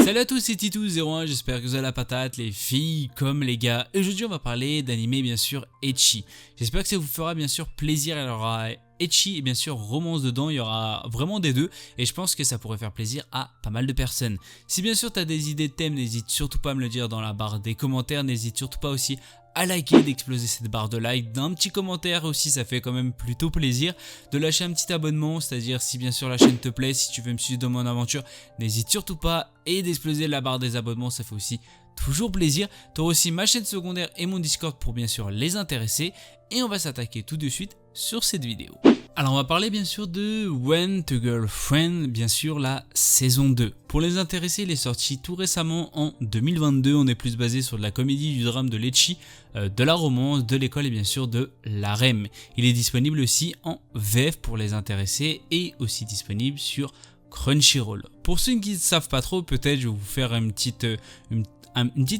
Salut à tous, c'est Titou01, j'espère que vous avez la patate, les filles comme les gars. Et aujourd'hui on va parler d'anime bien sûr ecchi. J'espère que ça vous fera bien sûr plaisir, il y aura ecchi et bien sûr romance dedans, il y aura vraiment des deux. Et je pense que ça pourrait faire plaisir à pas mal de personnes. Si bien sûr tu as des idées de thèmes, n'hésite surtout pas à me le dire dans la barre des commentaires, n'hésite surtout pas aussi à liker, d'exploser cette barre de like, d'un petit commentaire aussi, ça fait quand même plutôt plaisir, de lâcher un petit abonnement, c'est-à-dire si bien sûr la chaîne te plaît, si tu veux me suivre dans mon aventure, n'hésite surtout pas, et d'exploser la barre des abonnements, ça fait aussi toujours plaisir. Tu auras aussi ma chaîne secondaire et mon Discord pour bien sûr les intéresser, et on va s'attaquer tout de suite sur cette vidéo. Alors on va parler bien sûr de When to Girlfriend, bien sûr la saison 2. Pour les intéressés, il est sorti tout récemment en 2022, on est plus basé sur de la comédie, du drame, de l'ecchi, de la romance, de l'école et bien sûr de l'harem. Il est disponible aussi en VF pour les intéressés et aussi disponible sur Crunchyroll. Pour ceux qui ne savent pas trop, peut-être je vais vous faire une petite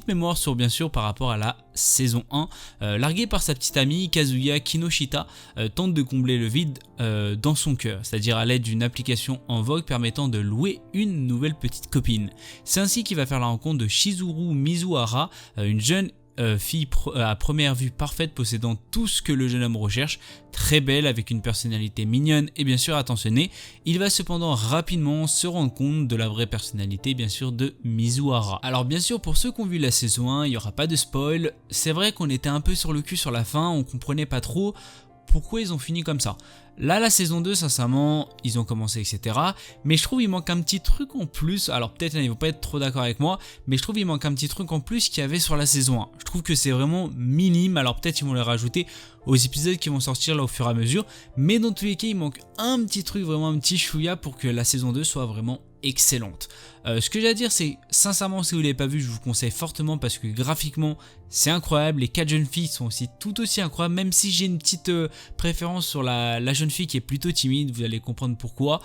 mémoire sur bien sûr par rapport à la saison 1. Largué par sa petite amie Kazuya, Kinoshita tente de combler le vide dans son cœur, c'est-à-dire à l'aide d'une application en vogue permettant de louer une nouvelle petite copine. C'est ainsi qu'il va faire la rencontre de Shizuru Mizuhara, une jeune fille à première vue parfaite, possédant tout ce que le jeune homme recherche, très belle avec une personnalité mignonne et bien sûr attentionnée. Il va cependant rapidement se rendre compte de la vraie personnalité bien sûr de Mizuhara. Alors bien sûr pour ceux qui ont vu la saison 1, il n'y aura pas de spoil, c'est vrai qu'on était un peu sur le cul sur la fin, on comprenait pas trop pourquoi ils ont fini comme ça. Là, la saison 2, sincèrement, ils ont commencé, etc. Mais je trouve qu'il manque un petit truc en plus. Alors peut-être ils ne vont pas être trop d'accord avec moi, mais je trouve qu'il manque un petit truc en plus qu'il y avait sur la saison 1. Je trouve que c'est vraiment minime. Alors peut-être ils vont le rajouter aux épisodes qui vont sortir là au fur et à mesure. Mais dans tous les cas, il manque un petit truc, vraiment un petit chouïa pour que la saison 2 soit vraiment excellente. Ce que j'ai à dire, c'est sincèrement, si vous ne l'avez pas vu, je vous conseille fortement parce que graphiquement c'est incroyable. Les 4 jeunes filles sont aussi tout aussi incroyables, même si j'ai une petite préférence sur la jeune fille qui est plutôt timide. Vous allez comprendre pourquoi.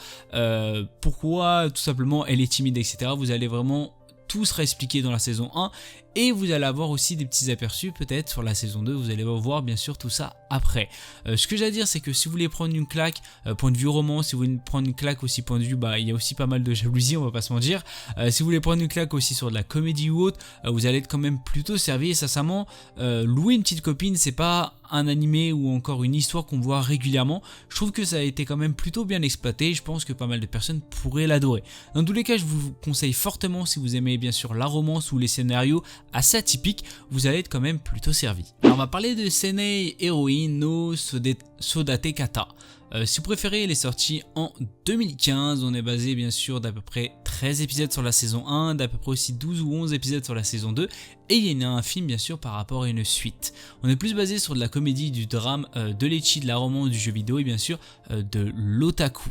Pourquoi tout simplement elle est timide, etc. Vous allez vraiment tout sera expliqué dans la saison 1 et vous allez avoir aussi des petits aperçus peut-être sur la saison 2, vous allez voir bien sûr tout ça après. Ce que j'ai à dire, c'est que si vous voulez prendre une claque point de vue roman, si vous voulez prendre une claque aussi point de vue, il y a aussi pas mal de jalousie, on va pas se mentir. Si vous voulez prendre une claque aussi sur de la comédie ou autre, vous allez être quand même plutôt servi. Et sincèrement, louer une petite copine, c'est pas un animé ou encore une histoire qu'on voit régulièrement. Je trouve que ça a été quand même plutôt bien exploité, je pense que pas mal de personnes pourraient l'adorer. Dans tous les cas, je vous conseille fortement, si vous aimez bien sûr la romance ou les scénarios assez atypiques, vous allez être quand même plutôt servi. Alors on va parler de Senei Heroine no Sodate Kata. Si vous préférez, elle est sortie en 2015, on est basé bien sûr d'à peu près 13 épisodes sur la saison 1, d'à peu près aussi 12 ou 11 épisodes sur la saison 2, et il y a un film bien sûr par rapport à une suite. On est plus basé sur de la comédie, du drame, de l'ecchi, de la romance, du jeu vidéo et bien sûr de l'otaku.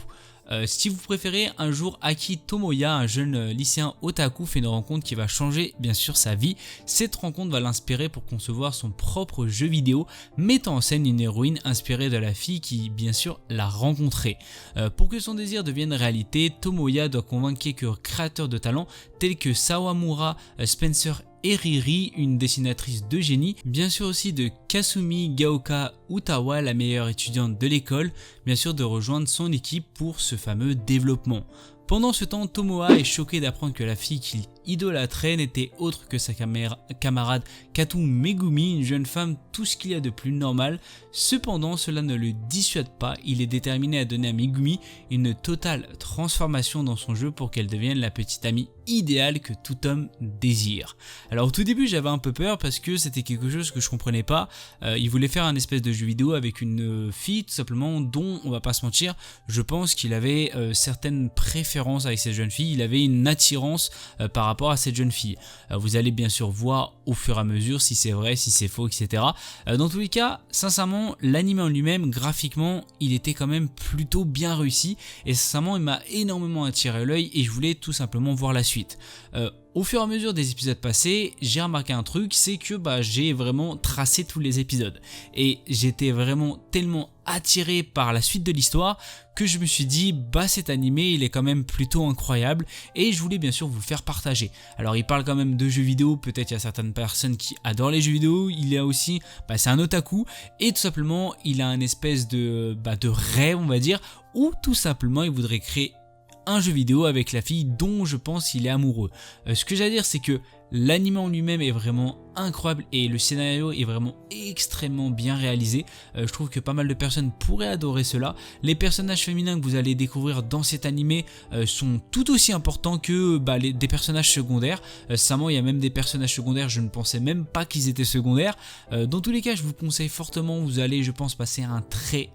Si vous préférez, un jour Aki Tomoya, un jeune lycéen otaku, fait une rencontre qui va changer bien sûr sa vie. Cette rencontre va l'inspirer pour concevoir son propre jeu vidéo, mettant en scène une héroïne inspirée de la fille qui bien sûr l'a rencontrée. Pour que son désir devienne réalité, Tomoya doit convaincre quelques créateurs de talent tels que Sawamura Spencer et Riri, une dessinatrice de génie, bien sûr aussi de Kasumi Gaoka Utawa, la meilleure étudiante de l'école, bien sûr de rejoindre son équipe pour ce fameux développement. Pendant ce temps, Tomoa est choqué d'apprendre que la fille qu'il idolâtrait n'était autre que sa camarade Kato Megumi, une jeune femme tout ce qu'il y a de plus normal. Cependant, cela ne le dissuade pas, il est déterminé à donner à Megumi une totale transformation dans son jeu pour qu'elle devienne la petite amie idéale que tout homme désire. Alors au tout début, j'avais un peu peur parce que c'était quelque chose que je comprenais pas. Il voulait faire un espèce de jeu vidéo avec une fille tout simplement dont, on va pas se mentir, je pense qu'il avait certaines préférences avec cette jeune fille, il avait une attirance par rapport à cette jeune fille. Vous allez bien sûr voir au fur et à mesure si c'est vrai, si c'est faux, etc. Dans tous les cas, sincèrement, l'anime en lui-même, graphiquement, il était quand même plutôt bien réussi et sincèrement, il m'a énormément attiré l'œil et je voulais tout simplement voir la suite. Au fur et à mesure des épisodes passés, j'ai remarqué un truc, c'est que j'ai vraiment tracé tous les épisodes et j'étais vraiment tellement attiré par la suite de l'histoire que je me suis dit cet animé il est quand même plutôt incroyable et je voulais bien sûr vous le faire partager. Alors il parle quand même de jeux vidéo, peut-être il y a certaines personnes qui adorent les jeux vidéo, il y a aussi, c'est un otaku et tout simplement il a une espèce de rêve on va dire, où tout simplement il voudrait créer un jeu vidéo avec la fille dont je pense qu'il est amoureux. Ce que j'ai à dire, c'est que l'anime en lui-même est vraiment incroyable et le scénario est vraiment extrêmement bien réalisé. Je trouve que pas mal de personnes pourraient adorer cela. Les personnages féminins que vous allez découvrir dans cet animé sont tout aussi importants que des personnages secondaires. Sincèrement, il y a même des personnages secondaires, je ne pensais même pas qu'ils étaient secondaires. Dans tous les cas, je vous conseille fortement, vous allez, je pense, passer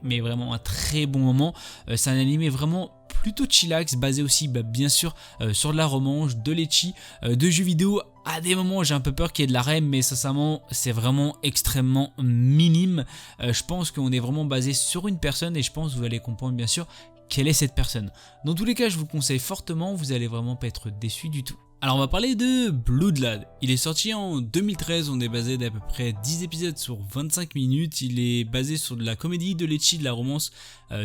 mais vraiment un très bon moment. C'est un animé vraiment plutôt chillax, basé aussi bien sûr sur de la romance, de l'ecchi, de jeux vidéo. À des moments j'ai un peu peur qu'il y ait de la REM, mais sincèrement c'est vraiment extrêmement minime. Je pense qu'on est vraiment basé sur une personne et je pense que vous allez comprendre bien sûr quelle est cette personne. Dans tous les cas, je vous conseille fortement, vous allez vraiment pas être déçu du tout. Alors on va parler de Bloodlad. Il est sorti en 2013, on est basé d'à peu près 10 épisodes sur 25 minutes. Il est basé sur de la comédie, de l'ecchi, de la romance,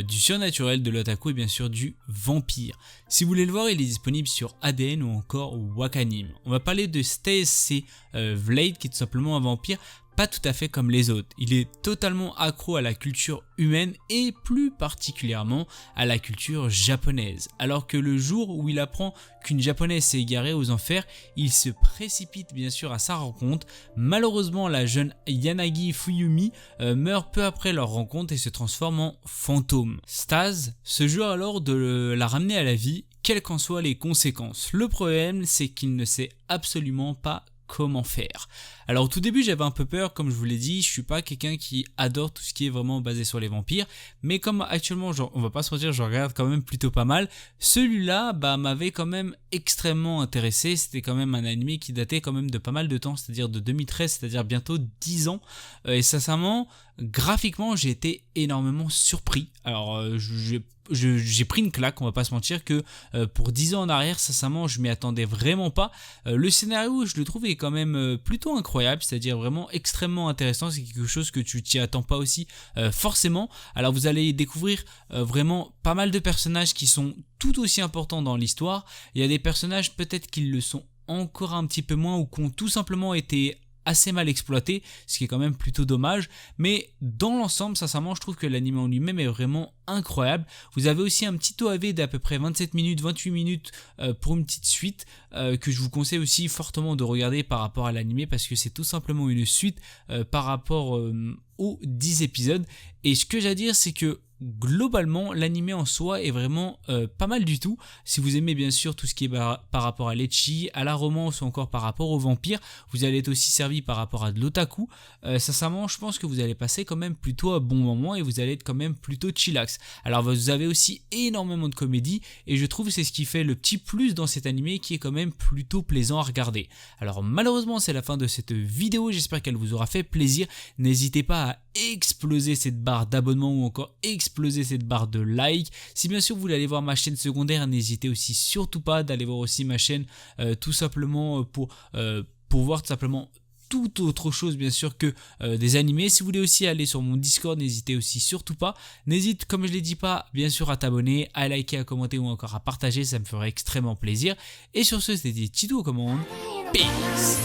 du surnaturel, de l'otaku et bien sûr du vampire. Si vous voulez le voir, il est disponible sur ADN ou encore Wakanim. On va parler de Stacy Vlade qui est tout simplement un vampire pas tout à fait comme les autres. Il est totalement accro à la culture humaine et plus particulièrement à la culture japonaise. Alors que le jour où il apprend qu'une japonaise s'est égarée aux enfers, il se précipite bien sûr à sa rencontre. Malheureusement, la jeune Yanagi Fuyumi meurt peu après leur rencontre et se transforme en fantôme. Stas se jure alors de la ramener à la vie, quelles qu'en soient les conséquences. Le problème, c'est qu'il ne sait absolument pas comment faire. Alors au tout début j'avais un peu peur, comme je vous l'ai dit, je suis pas quelqu'un qui adore tout ce qui est vraiment basé sur les vampires, mais comme actuellement on va pas se mentir, je regarde quand même plutôt pas mal, celui-là m'avait quand même extrêmement intéressé. C'était quand même un anime qui datait quand même de pas mal de temps, c'est-à-dire de 2013, c'est-à-dire bientôt 10 ans, et sincèrement graphiquement j'ai été énormément surpris. Alors j'ai pris une claque, on va pas se mentir, que pour 10 ans en arrière, sincèrement je m'y attendais vraiment pas. Le scénario je le trouve est quand même plutôt incroyable, c'est-à-dire vraiment extrêmement intéressant, c'est quelque chose que tu t'y attends pas aussi forcément. Alors vous allez découvrir vraiment pas mal de personnages qui sont tout aussi importants dans l'histoire. Il y a des personnages peut-être qui le sont encore un petit peu moins ou qui ont tout simplement été assez mal exploité, ce qui est quand même plutôt dommage, mais dans l'ensemble sincèrement je trouve que l'anime en lui-même est vraiment incroyable. Vous avez aussi un petit OAV d'à peu près 27 minutes, 28 minutes pour une petite suite que je vous conseille aussi fortement de regarder par rapport à l'anime, parce que c'est tout simplement une suite par rapport aux 10 épisodes. Et ce que j'ai à dire, c'est que globalement l'anime en soi est vraiment pas mal du tout. Si vous aimez bien sûr tout ce qui est par rapport à l'ecchi, à la romance ou encore par rapport aux vampires, vous allez être aussi servi par rapport à de l'otaku. Sincèrement je pense que vous allez passer quand même plutôt un bon moment et vous allez être quand même plutôt chillax. Alors vous avez aussi énormément de comédie et je trouve que c'est ce qui fait le petit plus dans cet anime, qui est quand même plutôt plaisant à regarder. Alors malheureusement c'est la fin de cette vidéo, j'espère qu'elle vous aura fait plaisir. N'hésitez pas à exploser cette barre d'abonnement ou encore exploser cette barre de like. Si bien sûr vous voulez aller voir ma chaîne secondaire, n'hésitez aussi surtout pas d'aller voir aussi ma chaîne tout simplement pour voir tout simplement toute autre chose bien sûr que des animés. Si vous voulez aussi aller sur mon Discord, n'hésitez aussi surtout pas. N'hésite, comme je l'ai dit, pas bien sûr à t'abonner, à liker, à commenter ou encore à partager, ça me ferait extrêmement plaisir. Et sur ce, c'était Tito aux commandes. Peace.